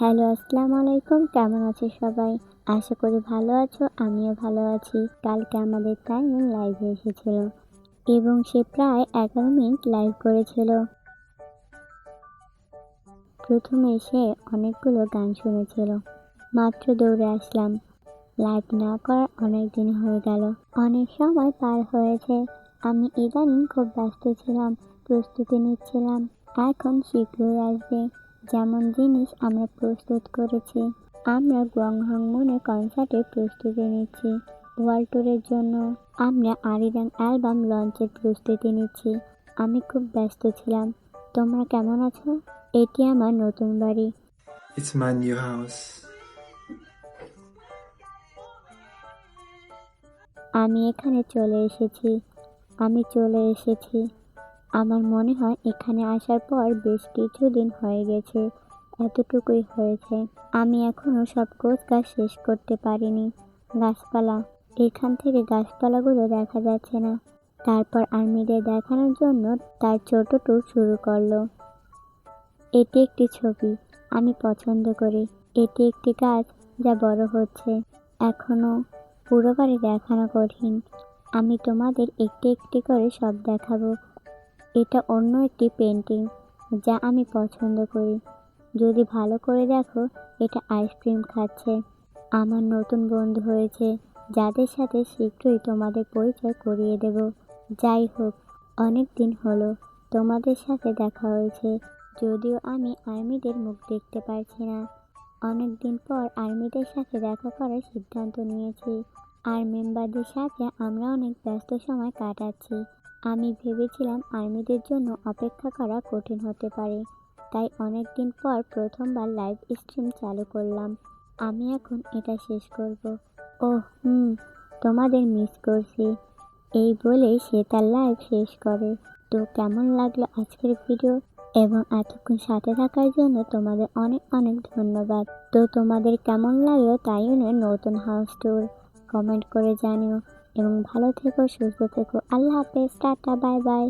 Hello, আসসালামু আলাইকুম। কেমন আছো সবাই? আশা করি ভালো আছো। আমিও ভালো আছি। কালকে আমাদের তাইমুন লাইভে এসেছিল এবং সে প্রায় 11 মিনিট লাইভ করেছিল। প্রথমে সে অনেকগুলো গান শুনেছিল। মাত্র দৌড়ে আসলাম। লাইভ না করার অনেক দিন হয়ে গেল। অনেক সময় পার হয়েছে। আমি ইদানিং খুব ব্যস্ত ছিলাম, প্রস্তুতি নিচ্ছিলাম। এখন শীঘ্রই আসবে যেমন জিনিস আমরা প্রস্তুত করেছি। আমরা গ্রংহংমুনে কনসার্টের প্রস্তুতি নিচ্ছি। ওয়ার্ল্ড ট্যুরের জন্য আমরা আরিরাং অ্যালবাম লঞ্চের প্রস্তুতি নিচ্ছি। আমি খুব ব্যস্ত ছিলাম। তোমরা কেমন আছো? এটি আমার নতুন বাড়ি। It's my new house. আমি এখানে চলে এসেছি। আমি চলে এসেছি। আমার মনে হয় এখানে আসার পর বেশ কিছুদিন হয়ে গেছে। এতটুকুই হয়েছে। আমি এখনো সব কাজ শেষ করতে পারিনি। গাছপালা, এখান থেকে গাছপালাগুলো দেখা যাচ্ছে না। তারপর আর্মিদের দেখানোর জন্য তার ছোট ট্যুর শুরু করলো। এটি একটি ছবি আমি পছন্দ করি। এটি একটি গাছ যা বড় হচ্ছে। এখনো পুরোপুরি দেখানো কঠিন। আমি তোমাদের একটি একটি করে সব দেখাবো। এটা অন্য একটি পেন্টিং যা আমি পছন্দ করি। যদি ভালো করে দেখো, এটা আইসক্রিম খাচ্ছে। আমার নতুন বন্ধু হয়েছে যাদের সাথে শীঘ্রই তোমাদের পরিচয় করিয়ে দেব। যাই হোক, অনেক দিন হলো তোমাদের সাথে দেখা হয়েছে, যদিও আমি আর্মিদের মুখ দেখতে পারছি না। অনেক দিন পর আর্মিদের সাথে দেখা করার সিদ্ধান্ত নিয়েছি। আর মেম্বারদের সাথে আমরা অনেক ব্যস্ত সময় কাটাচ্ছি। আমি ভেবেছিলাম আর্মিদের জন্য অপেক্ষা করা কঠিন হতে পারে, তাই অনেক দিন পর প্রথমবার লাইভ স্ট্রিম চালু করলাম। আমি এখন এটা শেষ করব। ওহ তোমাদের মিস করছি। এই বলেই সে তার লাইভ শেষ করে। তো কেমন লাগলো আজকের ভিডিও এবং এতক্ষণ সাথে থাকার জন্য তোমাদের অনেক অনেক ধন্যবাদ। তো তোমাদের কেমন লাগলো তাইউনের নতুন হাউস ট্যুর কমেন্ট করে জানিও এবং ভালো থেকো, সুস্থ থেকো। আল্লাহ হাফেজ, টাটা, বাই বাই।